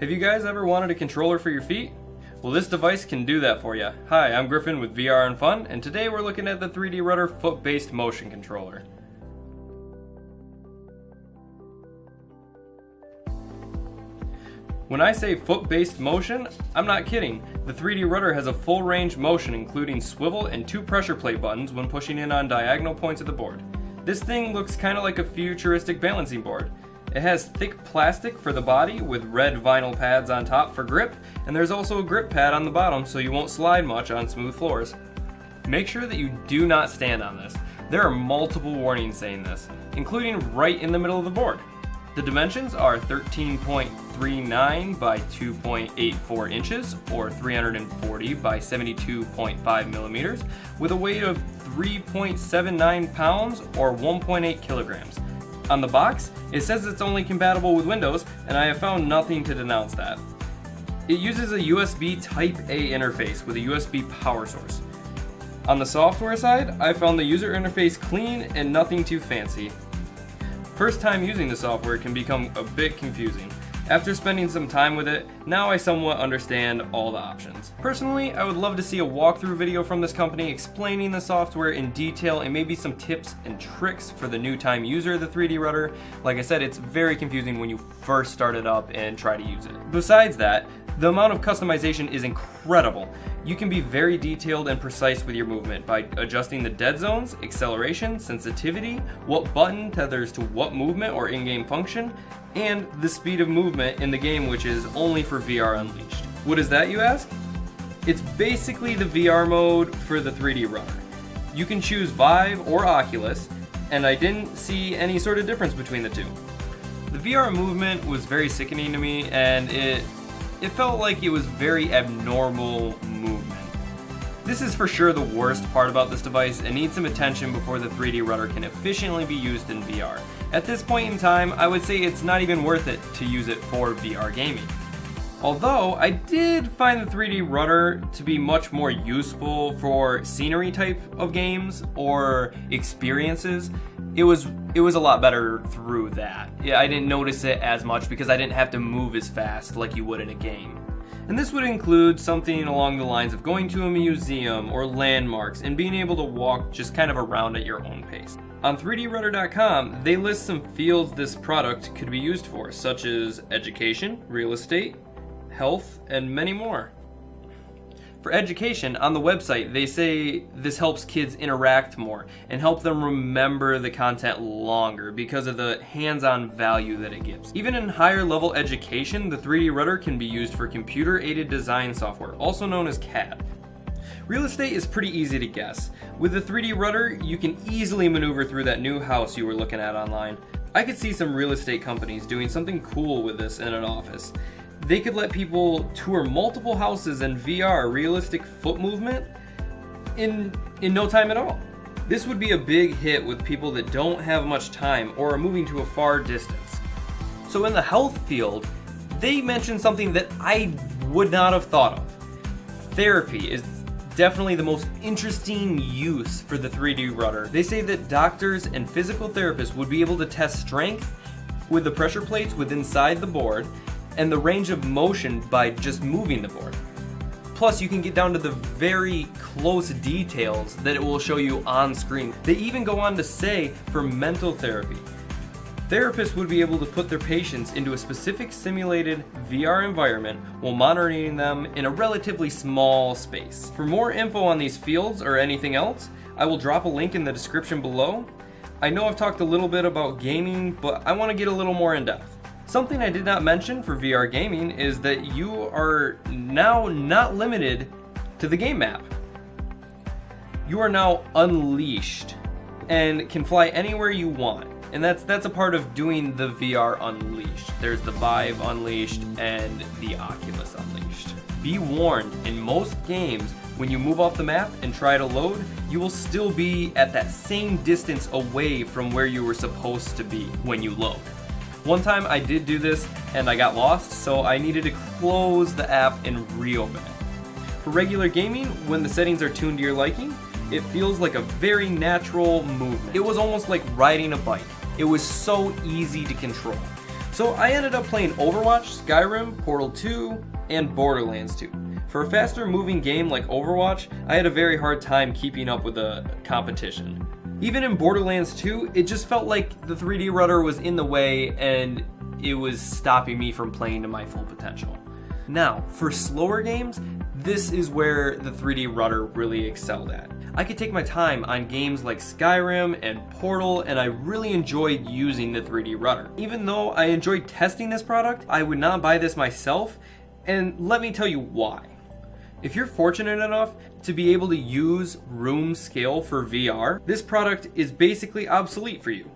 Have you guys ever wanted a controller for your feet? Well, this device can do that for you. Hi, I'm Griffin with VR and Fun, and today we're looking at the 3D Rudder foot-based motion controller. When I say foot-based motion, I'm not kidding. The 3D Rudder has a full range motion including swivel and 2 pressure plate buttons when pushing in on diagonal points of the board. This thing looks kind of like a futuristic balancing board. It has thick plastic for the body with red vinyl pads on top for grip, and there's also a grip pad on the bottom so you won't slide much on smooth floors. Make sure that you do not stand on this. There are multiple warnings saying this, including right in the middle of the board. The dimensions are 13.39 by 2.84 inches or 340 by 72.5 millimeters with a weight of 3.79 pounds or 1.8 kilograms. On the box, it says it's only compatible with Windows, and I have found nothing to denounce that. It uses a USB Type-A interface with a USB power source. On the software side, I found the user interface clean and nothing too fancy. First time using the software can become a bit confusing. After spending some time with it, now I somewhat understand all the options. Personally, I would love to see a walkthrough video from this company explaining the software in detail and maybe some tips and tricks for the new time user of the 3D Rudder. Like I said, it's very confusing when you first start it up and try to use it. Besides that, the amount of customization is incredible. You can be very detailed and precise with your movement by adjusting the dead zones, acceleration, sensitivity, what button tethers to what movement or in-game function, and the speed of movement in the game, which is only for VR Unleashed. What is that, you ask? It's basically the VR mode for the 3D Rudder. You can choose Vive or Oculus, and I didn't see any sort of difference between the two. The VR movement was very sickening to me, and it felt like it was very abnormal movement. This is for sure the worst part about this device and needs some attention before the 3D Rudder can efficiently be used in VR. At this point in time, I would say it's not even worth it to use it for VR gaming. Although, I did find the 3D Rudder to be much more useful for scenery type of games or experiences. It was a lot better through that. Yeah, I didn't notice it as much because I didn't have to move as fast like you would in a game. And this would include something along the lines of going to a museum or landmarks and being able to walk just kind of around at your own pace. On 3drudder.com, they list some fields this product could be used for, such as education, real estate, health, and many more. For education, on the website, they say this helps kids interact more and help them remember the content longer because of the hands-on value that it gives. Even in higher level education, the 3D Rudder can be used for computer-aided design software, also known as CAD. Real estate is pretty easy to guess. With the 3D Rudder, you can easily maneuver through that new house you were looking at online. I could see some real estate companies doing something cool with this in an office. They could let people tour multiple houses in VR, realistic foot movement, in no time at all. This would be a big hit with people that don't have much time or are moving to a far distance. So in the health field, they mentioned something that I would not have thought of. Therapy is definitely the most interesting use for the 3D Rudder. They say that doctors and physical therapists would be able to test strength with the pressure plates within inside the board and the range of motion by just moving the board. Plus, you can get down to the very close details that it will show you on screen. They even go on to say for mental therapy, therapists would be able to put their patients into a specific simulated VR environment while monitoring them in a relatively small space. For more info on these fields or anything else, I will drop a link in the description below. I know I've talked a little bit about gaming, but I want to get a little more in depth. Something I did not mention for VR gaming is that you are now not limited to the game map. You are now unleashed and can fly anywhere you want. And that's a part of doing the VR Unleashed. There's the Vive Unleashed and the Oculus Unleashed. Be warned, in most games, when you move off the map and try to load, you will still be at that same distance away from where you were supposed to be when you load. One time I did do this and I got lost, so I needed to close the app and reopen it. For regular gaming, when the settings are tuned to your liking, it feels like a very natural movement. It was almost like riding a bike. It was so easy to control. So I ended up playing Overwatch, Skyrim, Portal 2, and Borderlands 2. For a faster moving game like Overwatch, I had a very hard time keeping up with the competition. Even in Borderlands 2, it just felt like the 3D rudder was in the way and it was stopping me from playing to my full potential. Now, for slower games, this is where the 3D rudder really excelled at. I could take my time on games like Skyrim and Portal, and I really enjoyed using the 3D rudder. Even though I enjoyed testing this product, I would not buy this myself, and let me tell you why. If you're fortunate enough to be able to use room scale for VR, this product is basically obsolete for you.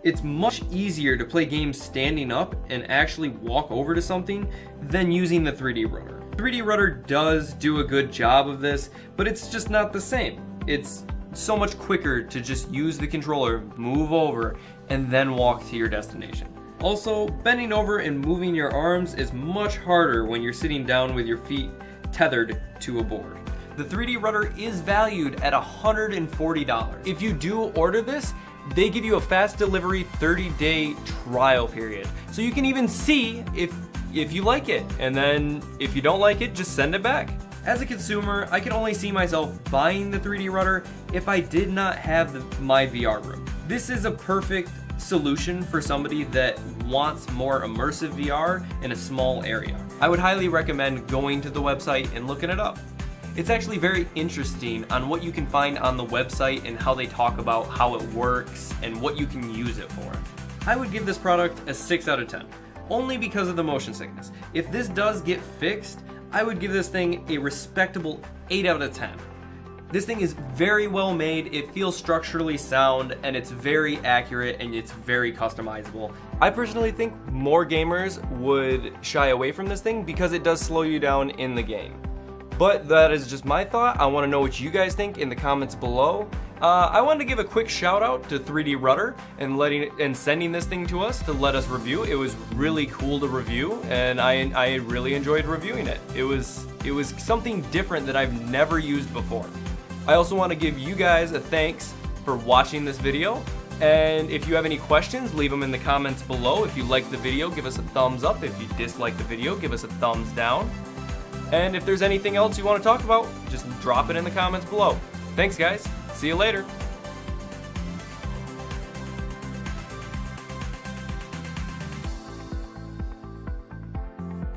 It's much easier to play games standing up and actually walk over to something than using the 3D rudder. 3D rudder does do a good job of this, but it's just not the same. It's so much quicker to just use the controller, move over, and then walk to your destination. Also, bending over and moving your arms is much harder when you're sitting down with your feet tethered to a board. The 3D rudder is valued at $140. If you do order this, they give you a fast delivery 30-day trial period. So you can even see if you like it, and then if you don't like it, just send it back. As a consumer, I can only see myself buying the 3D rudder if I did not have my VR room. This is a perfect solution for somebody that wants more immersive VR in a small area. I would highly recommend going to the website and looking it up. It's actually very interesting on what you can find on the website and how they talk about how it works and what you can use it for. I would give this product a 6 out of 10, only because of the motion sickness. If this does get fixed, I would give this thing a respectable 8 out of 10. This thing is very well made, it feels structurally sound, and it's very accurate and it's very customizable. I personally think more gamers would shy away from this thing because it does slow you down in the game. But that is just my thought. I want to know what you guys think in the comments below. I wanted to give a quick shout out to 3D Rudder and sending this thing to us to let us review. It was really cool to review, and I really enjoyed reviewing it. It was something different that I've never used before. I also want to give you guys a thanks for watching this video. And if you have any questions, leave them in the comments below. If you liked the video, give us a thumbs up. If you disliked the video, give us a thumbs down. And if there's anything else you want to talk about, just drop it in the comments below. Thanks, guys. See you later.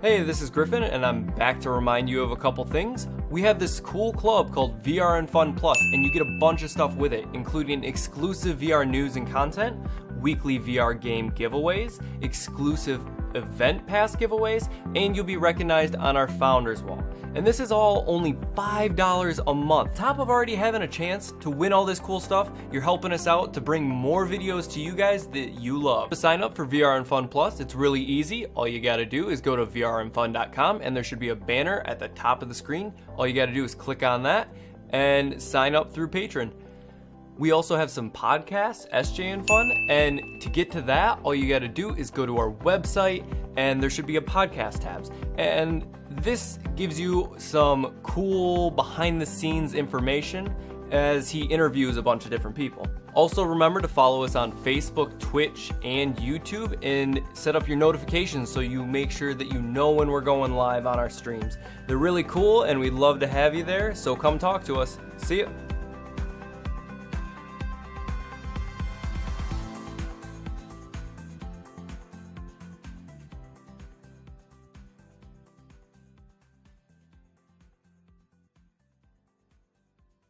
Hey, this is Griffin, and I'm back to remind you of a couple things. We have this cool club called VR and Fun Plus, and you get a bunch of stuff with it, including exclusive VR news and content, weekly VR game giveaways, exclusive event pass giveaways, and you'll be recognized on our founders wall. And this is all only $5 a month. Top of already having a chance to win all this cool stuff, you're helping us out to bring more videos to you guys that you love. To sign up for VR and Fun Plus, it's really easy. All you gotta do is go to vrandfun.com, and there should be a banner at the top of the screen. All you gotta do is click on that and sign up through Patreon. We also have some podcasts, SJ and Fun, and to get to that, all you gotta do is go to our website, and there should be a podcast tabs. And this gives you some cool behind the scenes information as he interviews a bunch of different people. Also remember to follow us on Facebook, Twitch, and YouTube, and set up your notifications so you make sure that you know when we're going live on our streams. They're really cool, and we'd love to have you there, so come talk to us. See ya.